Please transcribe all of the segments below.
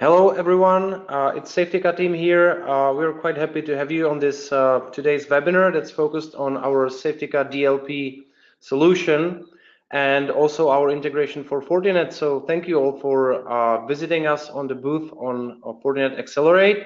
Hello everyone, it's Safetica team here. We're quite happy to have you on this today's webinar that's focused on our Safetica DLP solution and also our integration for Fortinet. So thank you all for visiting us on the booth on Fortinet Accelerate.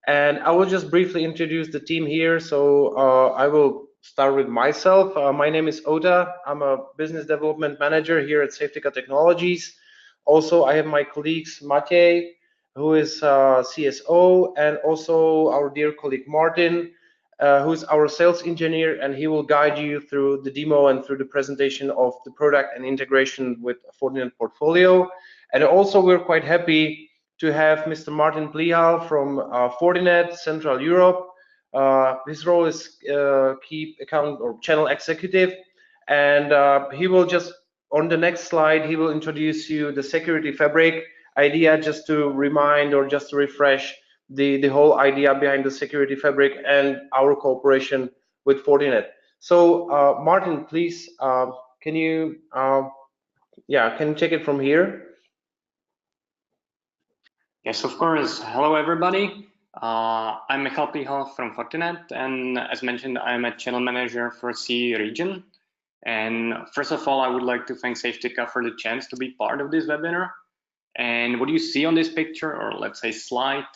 And I will just briefly introduce the team here. So I will start with myself. My name is Ota. I'm a business development manager here at Safetica Technologies. Also, I have my colleagues Matej, who is CSO, and also our dear colleague Martin, who is our sales engineer, and he will guide you through the demo and through the presentation of the product and integration with Fortinet portfolio. And also, we're quite happy to have Mr. Martin Plihal from Fortinet Central Europe. His role is key account or channel executive, and he will just on the next slide he will introduce you the security fabric idea, just to remind or just to refresh the whole idea behind the security fabric and our cooperation with Fortinet. So Martin, please, can you take it from here? Yes, of course. Hello, everybody. I'm Michal Plihal from Fortinet, and as mentioned, I'm a channel manager for CE region. And first of all, I would like to thank Safetica for the chance to be part of this webinar. And what you see on this picture, or let's say slide,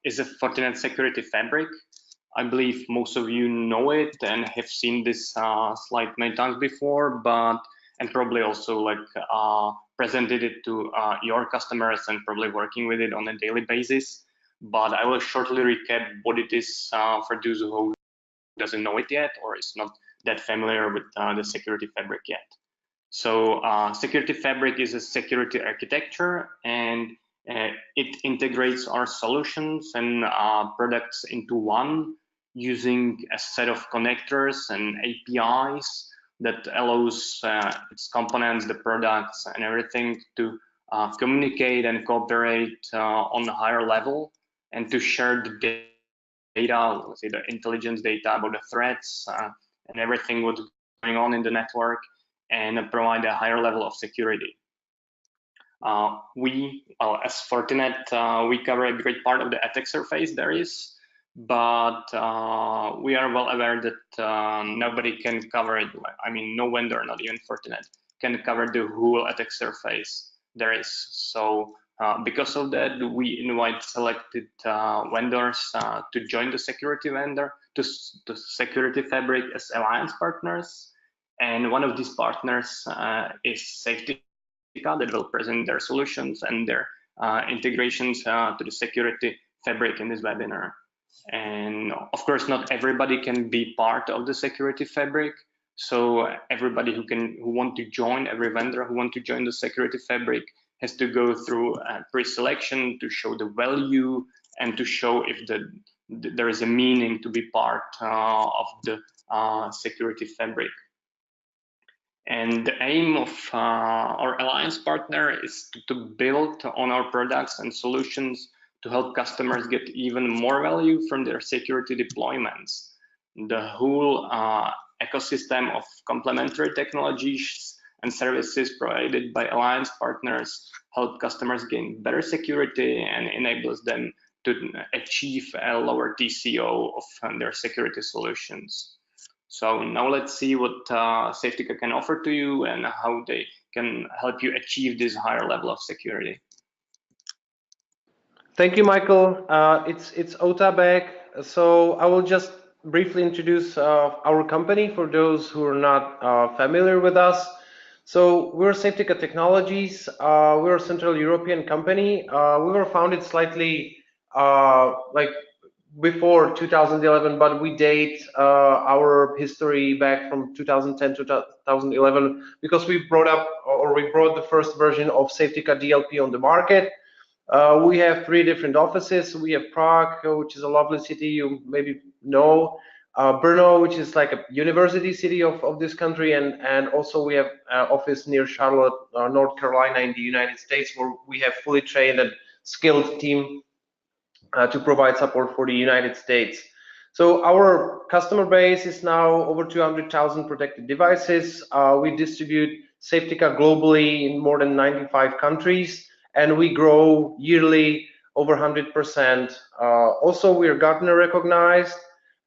is a Fortinet security fabric. I believe most of you know it and have seen this slide many times before, and probably also presented it to your customers and probably working with it on a daily basis. But I will shortly recap what it is for those who doesn't know it yet or is not that familiar with the security fabric yet. So security fabric is a security architecture, and it integrates our solutions and products into one using a set of connectors and APIs that allows its components, the products, and everything to communicate and cooperate on a higher level and to share the data, let's say the intelligence data about the threats and everything what's going on in the network, and provide a higher level of security. As Fortinet, we cover a great part of the attack surface there is, but we are well aware that nobody can cover it. I mean, no vendor, not even Fortinet, can cover the whole attack surface there is. So because of that, we invite selected vendors to join the security vendor, to security fabric as alliance partners. And one of these partners is Safetica, that will present their solutions and their integrations to the security fabric in this webinar. And of course, not everybody can be part of the security fabric. So everybody who want to join, every vendor who want to join the security fabric has to go through a pre-selection to show the value and to show if there is a meaning to be part of the security fabric. And the aim of our alliance partner is to build on our products and solutions to help customers get even more value from their security deployments. The whole ecosystem of complementary technologies and services provided by alliance partners help customers gain better security and enables them to achieve a lower TCO of their security solutions. So now let's see what Safetica can offer to you and how they can help you achieve this higher level of security. Thank you, Michael. It's Ota back. So I will just briefly introduce our company for those who are not familiar with us. So we're Safetica Technologies. We're a Central European company. We were founded slightly before 2011, but we date our history back from 2010 to 2011 because we brought the first version of Safetica DLP on the market. We have 3 different offices. We have Prague, which is a lovely city you maybe know, Brno, which is like a university city of this country, and also we have an office near Charlotte, North Carolina in the United States, where we have fully trained and skilled team to provide support for the United States. So our customer base is now over 200,000 protected devices. We distribute Safetica globally in more than 95 countries. and we grow yearly over 100%. Also, we are Gartner recognized,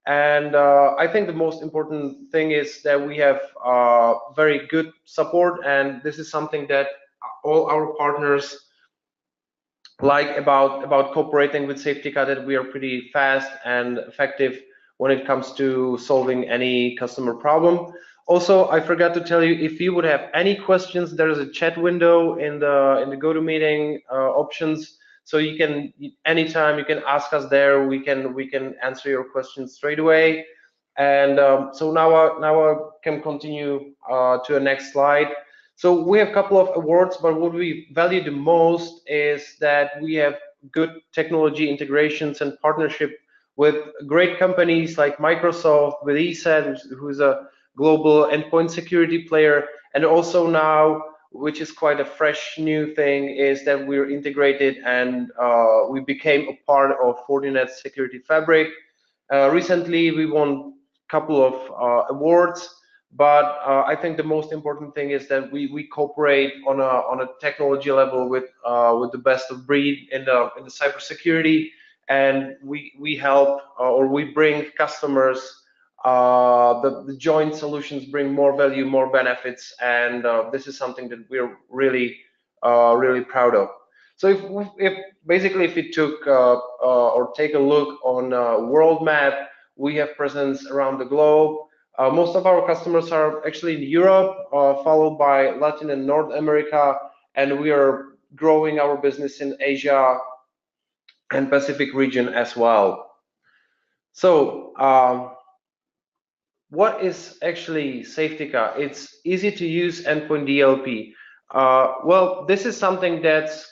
and I think the most important thing is that we have very good support, and this is something that all our partners like about cooperating with Safetica, that we are pretty fast and effective when it comes to solving any customer problem. Also, I forgot to tell you, if you would have any questions, there is a chat window in the GoToMeeting options, so you can anytime you can ask us there. We can answer your questions straight away. And so now I can continue to the next slide. So we have a couple of awards, but what we value the most is that we have good technology integrations and partnership with great companies like Microsoft, with ESET, who's a global endpoint security player, and also now, which is quite a fresh new thing, is that we're integrated and we became a part of Fortinet Security Fabric. Recently, we won a couple of awards. But I think the most important thing is that we cooperate on a technology level with the best of breed in the cybersecurity, and we help or we bring customers. The joint solutions bring more value, more benefits, and this is something that we're really really proud of. So if basically if we took or take a look on a world map, we have presence around the globe. Most of our customers are actually in Europe, followed by Latin and North America, and we are growing our business in Asia and Pacific region as well. So, what is actually Safetica? It's easy to use endpoint DLP. Well, this is something that's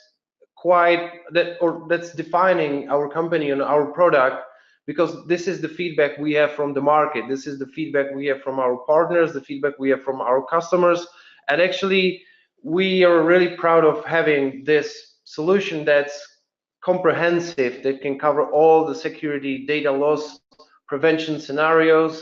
that's defining our company and our product, because this is the feedback we have from the market. This is the feedback we have from our partners, the feedback we have from our customers. And actually, we are really proud of having this solution that's comprehensive, that can cover all the security, data loss prevention scenarios.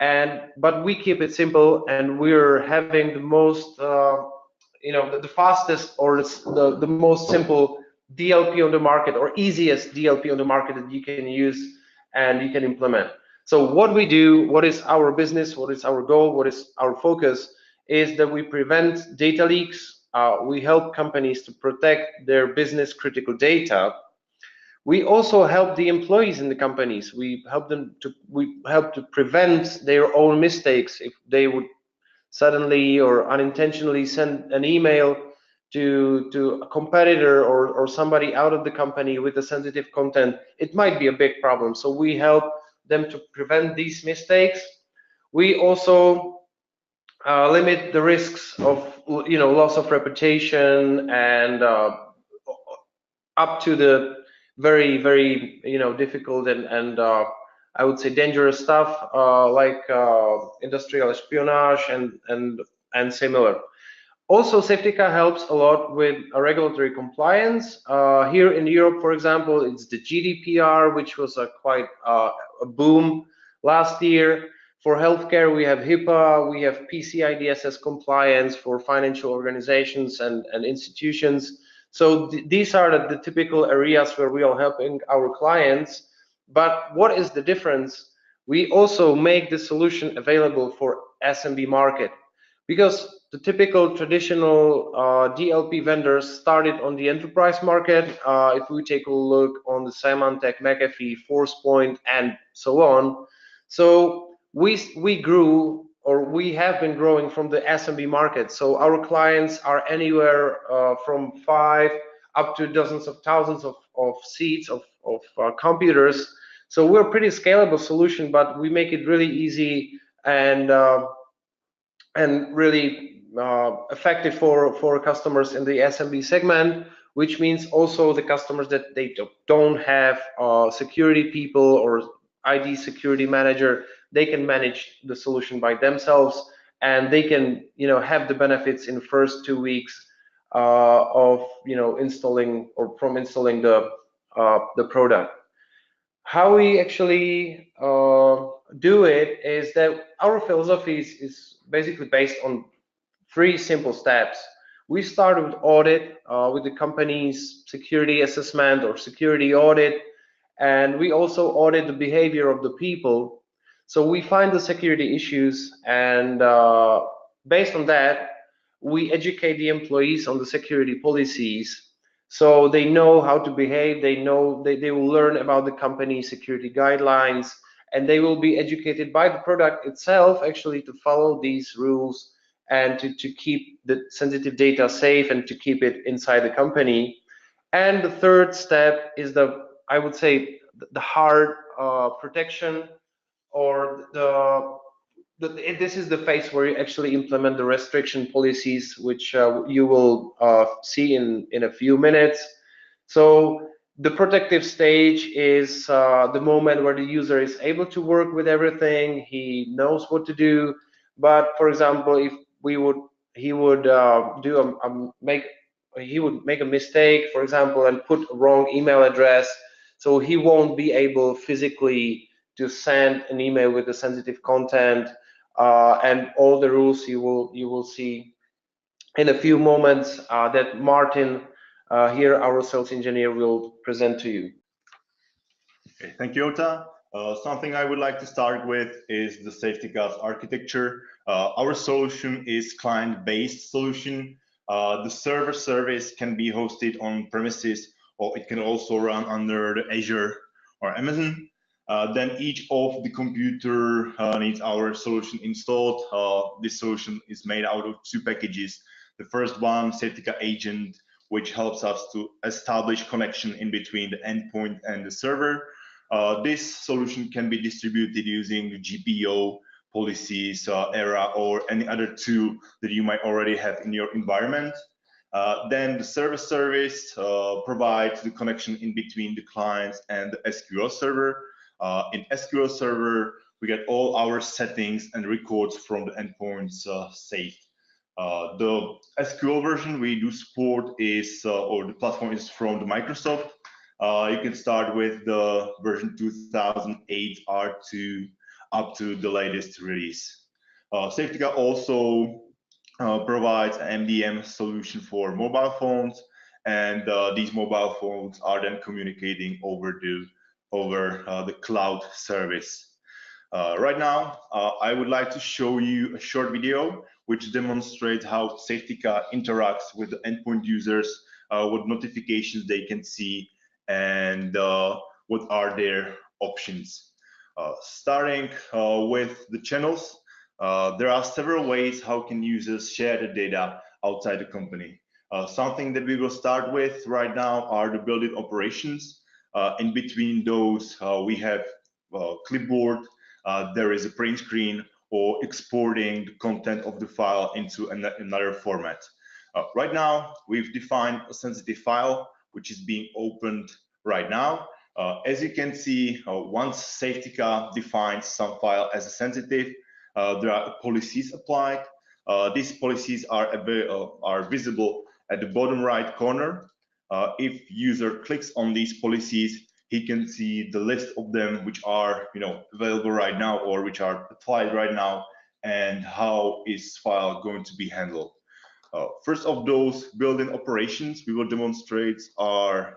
But we keep it simple, and we're having the most, the fastest or the most simple DLP on the market, or easiest DLP on the market that you can use and you can implement. So what we do, what is our business, what is our goal, what is our focus, is that we prevent data leaks. We help companies to protect their business critical data. We also help the employees in the companies. We help to prevent their own mistakes. If they would suddenly or unintentionally send an email to a competitor or somebody out of the company with the sensitive content, it might be a big problem. So we help them to prevent these mistakes. We also limit the risks of loss of reputation and up to the very difficult and I would say dangerous stuff like industrial espionage and similar. Also, Safetica helps a lot with regulatory compliance. Here in Europe, for example, it's the GDPR, which was quite a boom last year. For healthcare, we have HIPAA, we have PCI DSS compliance for financial organizations and institutions. So these are the typical areas where we are helping our clients. But what is the difference? We also make the solution available for SMB market, because the typical traditional DLP vendors started on the enterprise market. If we take a look on the Symantec, McAfee, ForcePoint, and so on. So we grew, or we have been growing from the SMB market. So our clients are anywhere from 5 up to dozens of thousands of seats of computers. So we're a pretty scalable solution, but we make it really easy and really effective for customers in the SMB segment, which means also the customers that they don't have security people or ID security manager, they can manage the solution by themselves, and they can have the benefits in the first 2 weeks of installing or from installing the product. How we actually do it is that our philosophy is basically based on 3 simple steps. We start with audit, with the company's security assessment or security audit, and we also audit the behavior of the people. So we find the security issues, and based on that, we educate the employees on the security policies, so they know how to behave. They know they will learn about the company security guidelines, and they will be educated by the product itself actually to follow these rules and to keep the sensitive data safe and to keep it inside the company. And the third step is I would say, the hard protection, or this is the phase where you actually implement the restriction policies, which you will see in a few minutes. So the protective stage is the moment where the user is able to work with everything. He knows what to do. But for example, if we would, he would he would make a mistake, for example, and put a wrong email address. So he won't be able physically to send an email with the sensitive content, and all the rules you will see in a few moments that Martin here, our sales engineer, will present to you. Okay, thank you, Ota. Something I would like to start with is the Safetica's architecture. Our solution is client-based solution. The server service can be hosted on premises, or it can also run under the Azure or Amazon. Then each of the computer needs our solution installed. This solution is made out of two packages. The first one, Safetica Agent, which helps us to establish connection in between the endpoint and the server. This solution can be distributed using GPO policies, ERA, or any other tool that you might already have in your environment. Then the server service provides the connection in between the clients and the SQL server. In SQL server, we get all our settings and records from the endpoints saved. The SQL version we do support is, or the platform is from the Microsoft. You can start with the version 2008 R2 up to the latest release. Safetica also provides an MDM solution for mobile phones, and these mobile phones are then communicating over the cloud service. Right now, I would like to show you a short video which demonstrates how Safetica interacts with the endpoint users, what notifications they can see, and what are their options. Starting with the channels, there are several ways how can users share the data outside the company. Something that we will start with right now are the built-in operations. In between those, we have clipboard, there is a print screen, or exporting the content of the file into another format. Right now, we've defined a sensitive file, which is being opened right now. As you can see, once Safetica defines some file as a sensitive, there are policies applied. These policies are visible at the bottom right corner. If user clicks on these policies, he can see the list of them which are available right now or which are applied right now, and how is file going to be handled. First of those built-in operations we will demonstrate are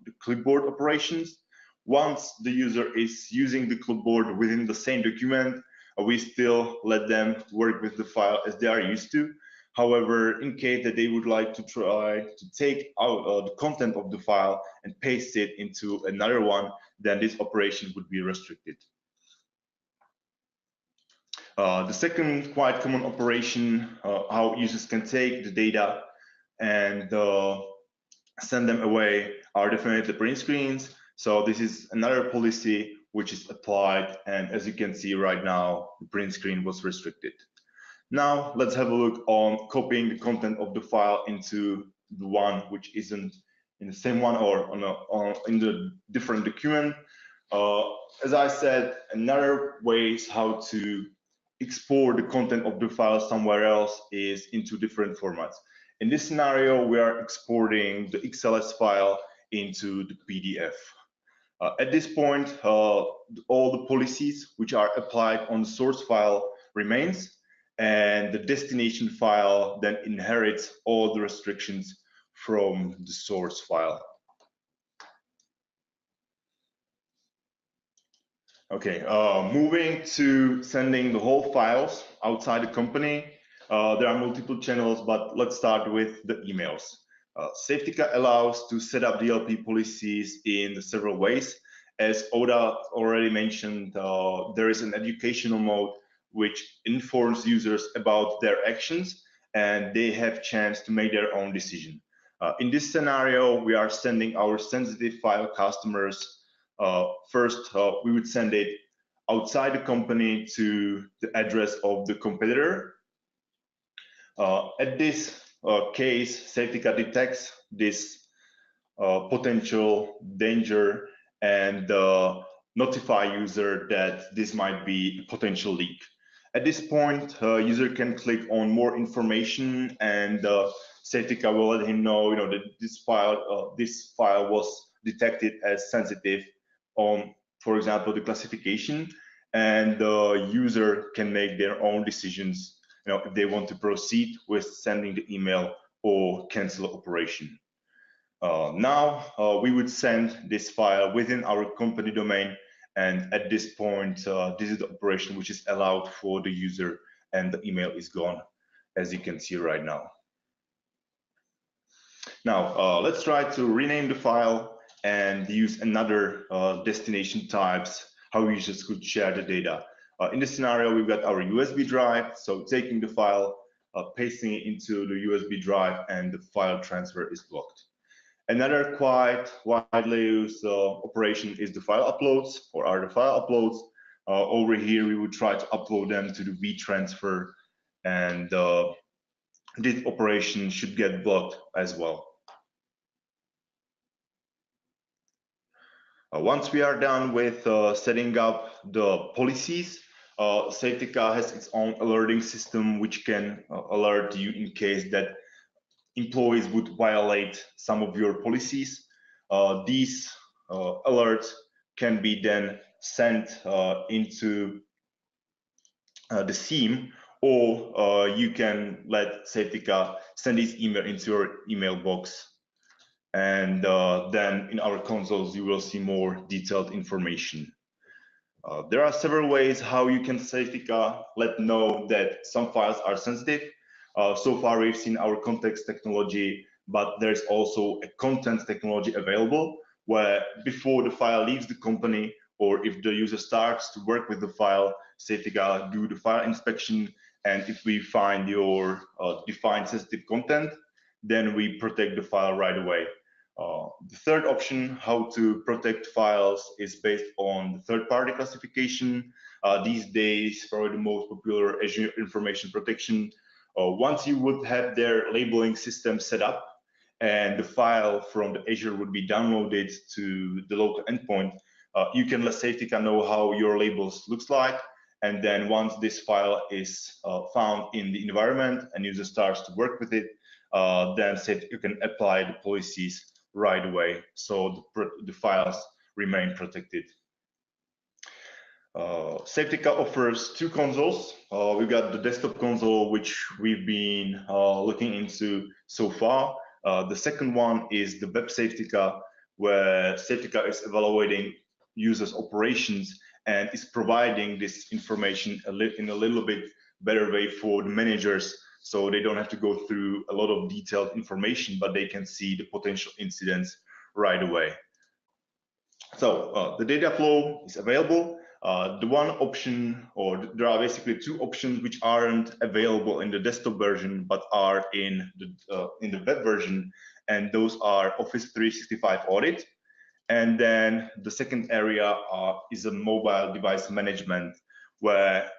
the clipboard operations. Once the user is using the clipboard within the same document, we still let them work with the file as they are used to. However, in case that they would like to try to take out the content of the file and paste it into another one, then this operation would be restricted. The second quite common operation, how users can take the data and send them away, are definitely print screens. So this is another policy which is applied, and as you can see right now, the print screen was restricted. Now let's have a look on copying the content of the file into the one which isn't in the same one or in the different document. As I said, another ways how to export the content of the file somewhere else is into different formats. In this scenario, we are exporting the XLS file into the PDF. At this point, all the policies which are applied on the source file remains, and the destination file then inherits all the restrictions from the source file. Okay, moving to sending the whole files outside the company. There are multiple channels, but let's start with the emails. Safetica allows to set up DLP policies in several ways. As Oda already mentioned, there is an educational mode which informs users about their actions, and they have chance to make their own decision. In this scenario, we are sending our sensitive file customers. First, we would send it outside the company to the address of the competitor. At this case, Safetica detects this potential danger and notify user that this might be a potential leak. At this point, user can click on more information, and Safetica will let him know, that this file was detected as sensitive on, for example, the classification, and the user can make their own decisions, if they want to proceed with sending the email or cancel operation. Now we would send this file within our company domain, and at this point, this is the operation which is allowed for the user, and the email is gone, as you can see right now. Now let's try to rename the file and use another destination types, how users could share the data. In this scenario, we've got our USB drive, so taking the file, pasting it into the USB drive, and the file transfer is blocked. Another quite widely used operation is the file uploads, or are the file uploads. Over here, we would try to upload them to the WeTransfer, and this operation should get blocked as well. Once we are done with setting up the policies, Safetica has its own alerting system which can alert you in case that employees would violate some of your policies. These alerts can be then sent into the SIEM, or you can let Safetica send this email into your email box. And then in our consoles, you will see more detailed information. There are several ways how you can Safetica let know that some files are sensitive. So far, we've seen our context technology, but there's also a content technology available, where before the file leaves the company, or if the user starts to work with the file, Safetica do the file inspection, and if we find your defined sensitive content, then we protect the file right away. The third option, how to protect files, is based on the third-party classification. These days, probably the most popular Azure information protection. Once you would have their labeling system set up, and the file from the Azure would be downloaded to the local endpoint, you can let Safetica know how your labels looks like. And then once this file is found in the environment and user starts to work with it, then Safetica can apply the policies right away, so the files remain protected. Safetica offers two consoles. We've got the desktop console, which we've been looking into so far. The second one is the web Safetica, where Safetica is evaluating users' operations and is providing this information in a little bit better way for the managers, so they don't have to go through a lot of detailed information, but they can see the potential incidents right away. So the data flow is available. The one option, or there are basically two options which aren't available in the desktop version, but are in the web version, and those are Office 365 Audit. And then the second area is a mobile device management, where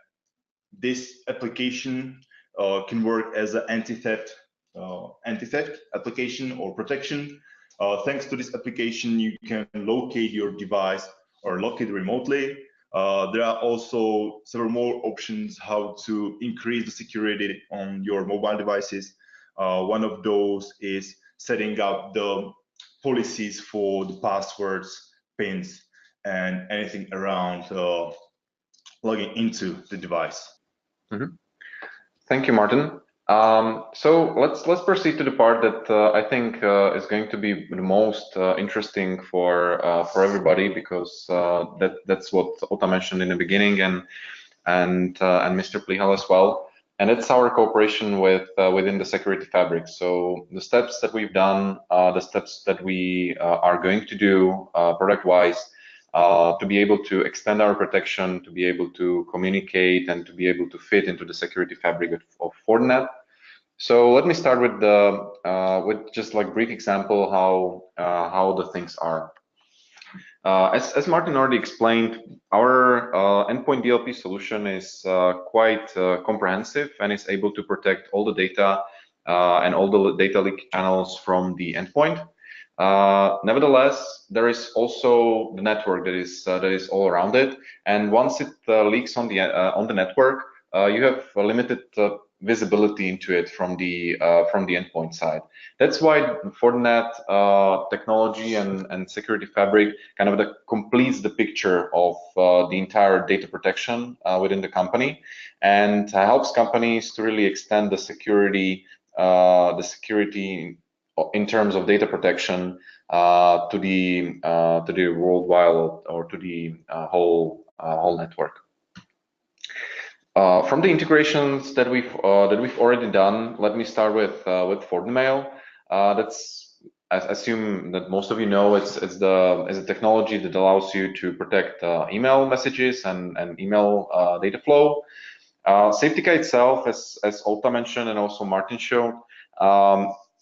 this application can work as an anti-theft application or protection. Thanks to this application, you can locate your device or lock it remotely. There are also several more options how to increase the security on your mobile devices. One of those is setting up the policies for the passwords, pins, and anything around logging into the device. Mm-hmm. Thank you, Martin. So let's proceed to the part that I think is going to be the most interesting for everybody, because that's what Ota mentioned in the beginning, and Mr. Plihal as well. And it's our cooperation with within the security fabric. So the steps that we've done, the steps that we are going to do product-wise, to be able to extend our protection, to be able to communicate, and to be able to fit into the security fabric of Fortinet. So let me start with the with just like brief example how the things are. As Martin already explained, our endpoint DLP solution is quite comprehensive and is able to protect all the data and all the data leak channels from the endpoint. Nevertheless, there is also the network that is all around it, and once it leaks on the network, you have a limited visibility into it from the endpoint side. That's why Fortinet technology and security fabric kind of completes the picture of the entire data protection within the company, and helps companies to really extend the security in terms of data protection to the worldwide or to the whole network. From the integrations that we've already done, let me start with FortiMail. I assume that most of you know it's a technology that allows you to protect email messages and email data flow. Safetica itself, as Ota mentioned and also Martin showed,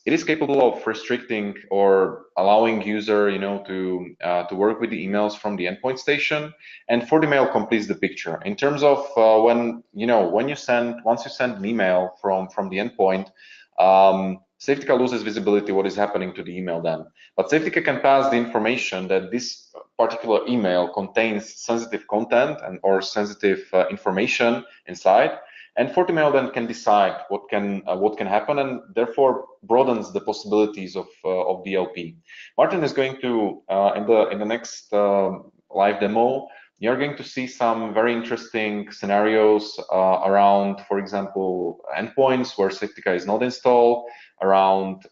it is capable of restricting or allowing user, to work with the emails from the endpoint station, and FortiMail completes the picture in terms of once you send an email from the endpoint, Safetica loses visibility what is happening to the email then. But Safetica can pass the information that this particular email contains sensitive content or sensitive information inside, and FortiMail then can decide what can happen, and therefore broadens the possibilities of DLP. Martin is going to in the next live demo, you're going to see some very interesting scenarios around, for example, endpoints where Safetica is not installed, around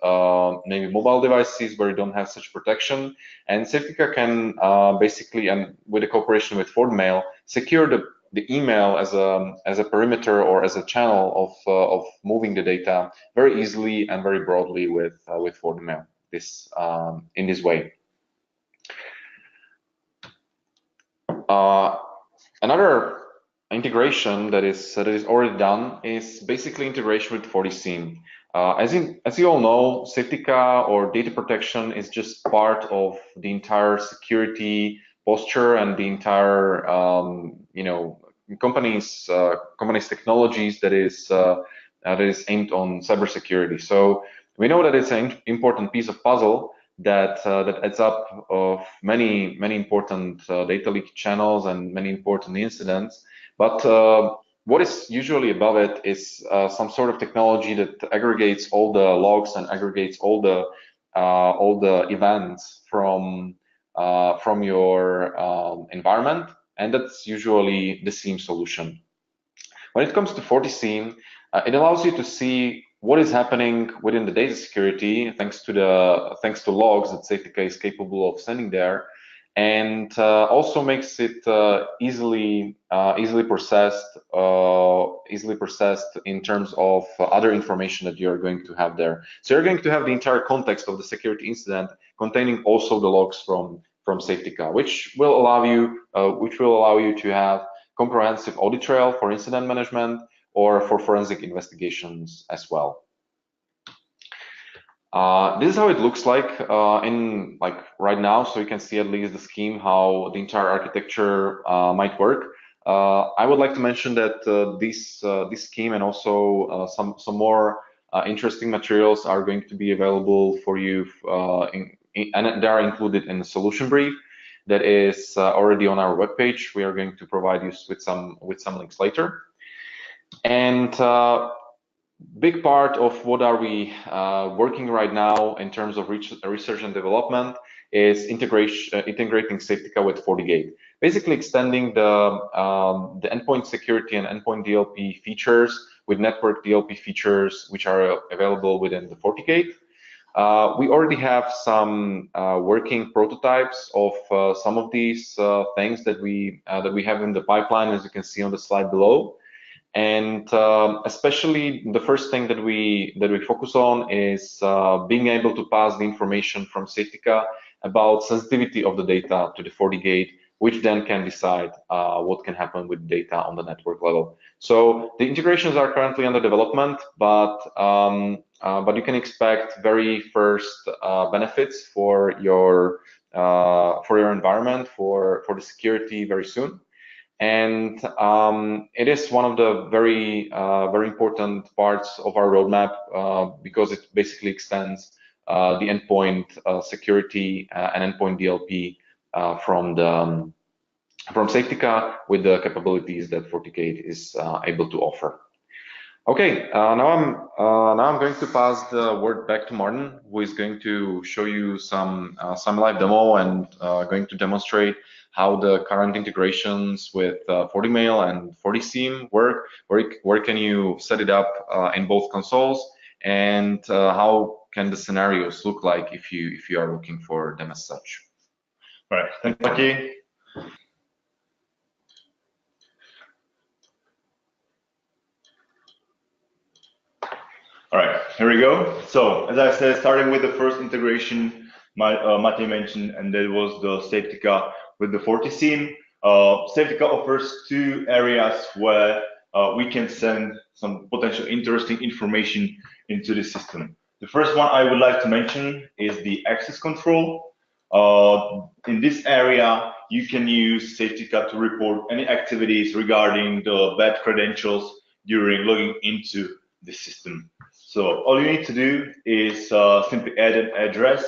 maybe mobile devices where you don't have such protection, and Safetica can basically, and with the cooperation with FortiMail, secure the email as a perimeter or as a channel of moving the data very easily and very broadly with FortiMail in this way. Another integration that is already done is basically integration with FortiSIEM. As you all know, Safetica or data protection is just part of the entire security posture and the entire company's technologies that is aimed on cybersecurity. So we know that it's an important piece of puzzle that adds up of many important data leak channels and many important incidents. But what is usually above it is some sort of technology that aggregates all the logs and aggregates all the events from your environment, and that's usually the SIEM solution. When it comes to FortiSIEM, it allows you to see what is happening within the data security thanks to logs that Safetica is capable of sending there, and also makes it easily processed in terms of other information that you're going to have there. So you're going to have the entire context of the security incident containing also the logs from Safetica, which will allow you to have comprehensive audit trail for incident management or for forensic investigations as well. This is how it looks like right now. So you can see at least the scheme, how the entire architecture might work. I would like to mention that this scheme and also some more interesting materials are going to be available for you, and they are included in the solution brief that is already on our webpage. We are going to provide you with some links later. And big part of what are we working right now in terms of research and development is integrating Safetica with FortiGate, basically extending the endpoint security and endpoint DLP features with network DLP features which are available within the FortiGate. We already have some working prototypes of some of these things that we have in the pipeline, as you can see on the slide below. And especially the first thing that we focus on is being able to pass the information from Safetica about sensitivity of the data to the FortiGate, which then can decide what can happen with data on the network level. So the integrations are currently under development, but you can expect very first benefits for your environment, for the security very soon. And it is one of the very important parts of our roadmap because it basically extends the endpoint security and endpoint DLP from Safetica with the capabilities that FortiGate is able to offer. Okay, now I'm going to pass the word back to Martin, who is going to show you some live demo and going to demonstrate how the current integrations with FortiMail and FortiSIEM work. Where can you set it up in both consoles, and how can the scenarios look like if you are looking for them as such? All right, thank you. All right, here we go. So as I said, starting with the first integration, Matti mentioned, and that was the Safetica with the FortiSIEM. Safetica offers two areas where we can send some potential interesting information into the system. The first one I would like to mention is the access control. In this area, you can use Safetica to report any activities regarding the bad credentials during logging into the system. So all you need to do is simply add an address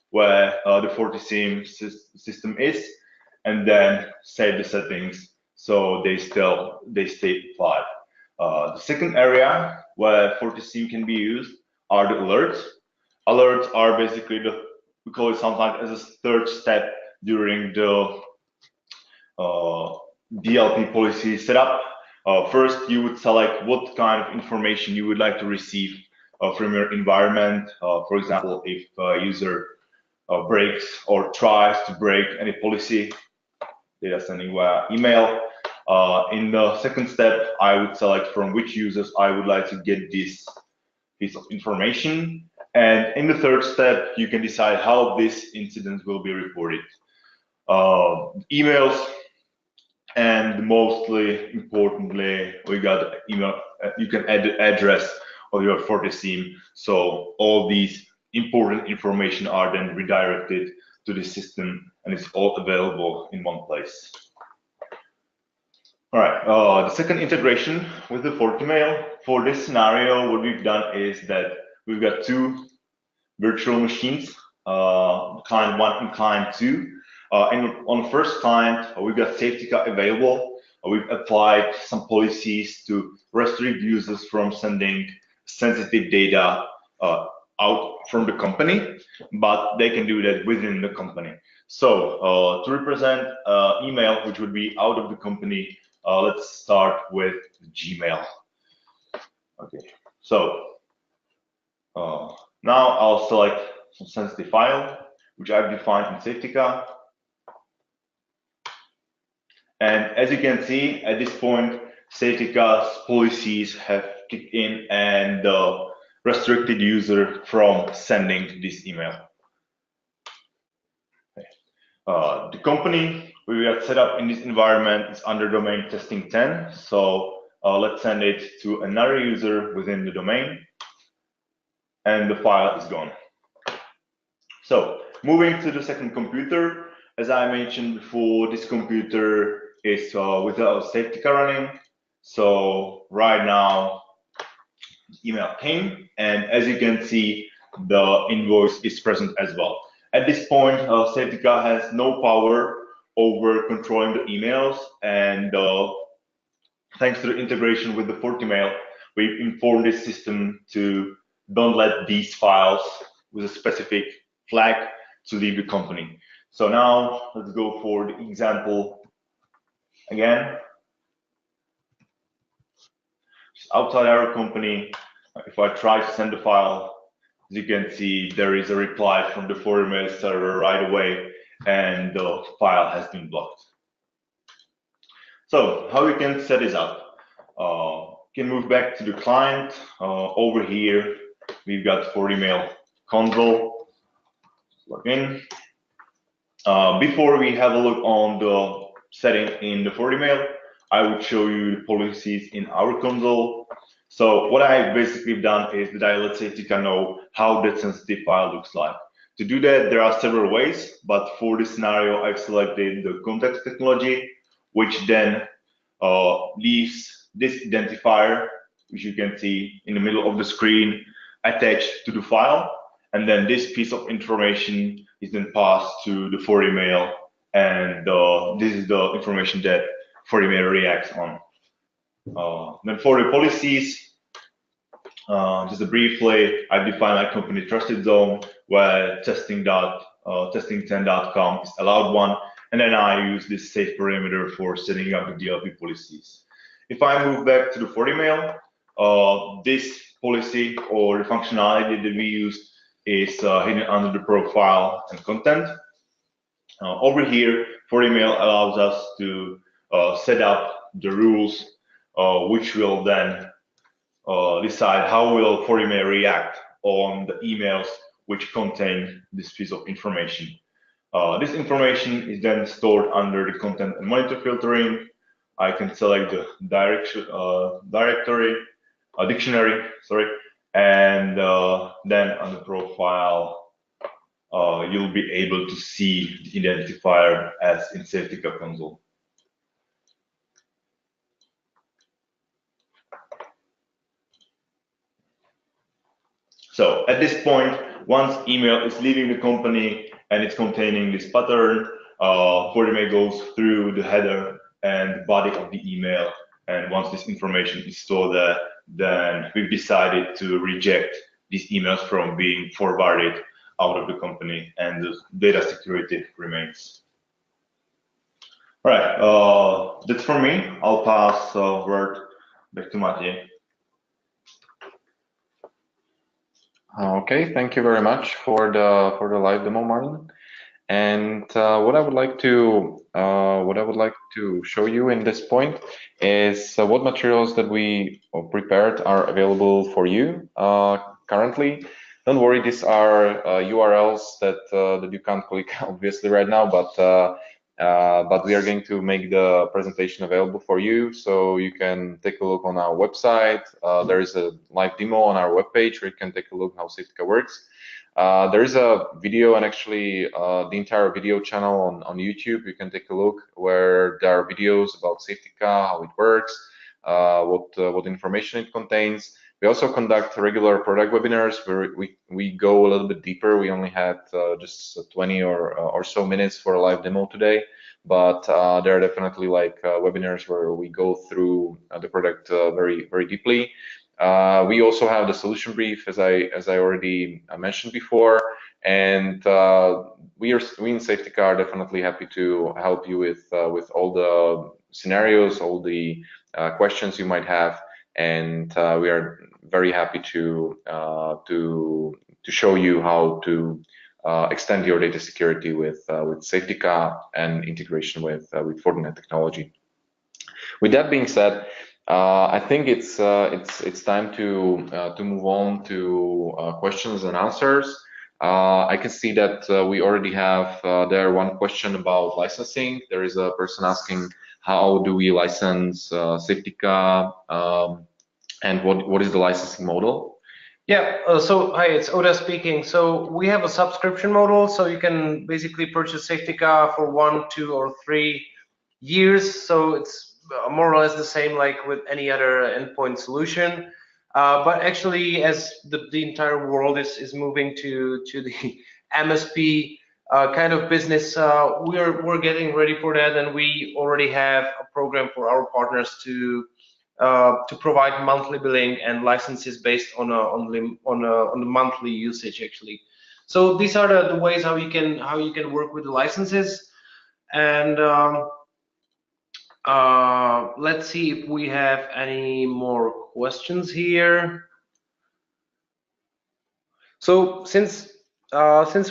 where the FortiSIEM system is, and then save the settings so they stay applied. The second area where FortiSIEM can be used are the alerts. Alerts are basically we call it sometimes as a third step during the DLP policy setup. First, you would select what kind of information you would like to receive from your environment. For example, if a user breaks or tries to break any policy, data sending via email. In the second step, I would select from which users I would like to get this piece of information. And in the third step, you can decide how this incident will be reported. Emails, and mostly importantly, we got email. You can add the address of your FortiSIEM, so all these important information are then redirected to the system, and it's all available in one place. All right, the second integration with the FortiMail. For this scenario, what we've done is that we've got two virtual machines, client 1 and client 2. And on the first client, we've got Safetica available. We've applied some policies to restrict users from sending sensitive data out from the company, but they can do that within the company. So to represent email, which would be out of the company, let's start with Gmail. Okay, so now I'll select some sensitive file, which I've defined in Safetica. And as you can see, at this point, Safetica's policies have kicked in and restricted user from sending this email. Okay. The company we got set up in this environment is under domain testing 10. So let's send it to another user within the domain, and the file is gone. So moving to the second computer, as I mentioned before, this computer is without Safetica running. So right now, email came, and as you can see, the invoice is present as well. At this point, Safetica has no power over controlling the emails, and thanks to the integration with the FortiMail, we've informed this system to don't let these files with a specific flag to leave the company. So now let's go for the example again. outside our company. If I try to send the file, as you can see, there is a reply from the FortiMail server right away, and the file has been blocked. So how we can set this up? Can move back to the client. Over here, we've got FortiMail console. Log in. Before we have a look on the setting in the FortiMail, I would show you the policies in our console. So what I've basically done is that I let Safetica know how that sensitive file looks like. To do that, there are several ways, but for this scenario, I've selected the context technology, which then leaves this identifier, which you can see in the middle of the screen, attached to the file. And then this piece of information is then passed to the FortiMail, and this is the information that FortiMail reacts on. Then for the policies, just a briefly, I've defined my company trusted zone where testing10.com is allowed one, and then I use this safe perimeter for setting up the DLP policies. If I move back to the FortiMail, this policy or the functionality that we use is hidden under the profile and content. Over here, FortiMail allows us to set up the rules, which will then decide how will FortiMail react on the emails which contain this piece of information. This information is then stored under the content and monitor filtering. I can select the dictionary, and then on the profile, you'll be able to see the identifier as in Safetica console. So at this point, once email is leaving the company and it's containing this pattern, FortiMail goes through the header and the body of the email. And once this information is stored there, then we've decided to reject these emails from being forwarded out of the company, and the data security remains. All right, that's for me. I'll pass word back to Matej. Okay, thank you very much for the live demo, Martin. And what I would like to show you in this point is what materials that we prepared are available for you currently. Don't worry, these are URLs that you can't click obviously right now, but we are going to make the presentation available for you, so you can take a look on our website. There is a live demo on our webpage where you can take a look how Safetica works. There is a video, and actually the entire video channel on YouTube. You can take a look where there are videos about Safetica, how it works, what information it contains. We also conduct regular product webinars where we go a little bit deeper. We only had just 20 or so minutes for a live demo today, but there are definitely like webinars where we go through the product very deeply. We also have the solution brief, as I already mentioned before, and we in Safetica are definitely happy to help you with all the scenarios, all the questions you might have, and we are very happy to show you how to extend your data security with Safetica and integration with Fortinet technology. With that being said, I think it's time to move on to questions and answers. I can see that we already have there one question about licensing. There is a person asking how do we license Safetica and what is the licensing model? Yeah, so hi, it's Oda speaking. So we have a subscription model, so you can basically purchase Safetica for 1, 2, or 3 years. So it's more or less the same like with any other endpoint solution. But actually, as the entire world is moving to the MSP kind of business, we're getting ready for that, and we already have a program for our partners to provide monthly billing and licenses based on the monthly usage actually. So these are the ways how you can work with the licenses. And let's see if we have any more questions here. So since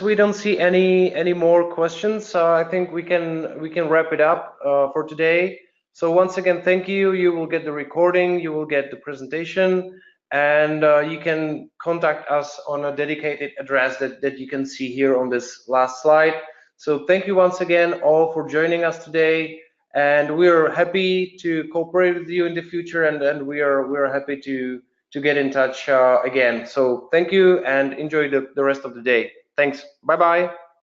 we don't see any more questions, I think we can wrap it up for today. So once again, thank you. You will get the recording, you will get the presentation, and you can contact us on a dedicated address that you can see here on this last slide. So thank you once again all for joining us today, and we are happy to cooperate with you in the future, and we are happy to get in touch again. So thank you and enjoy the rest of the day. Thanks. Bye-bye.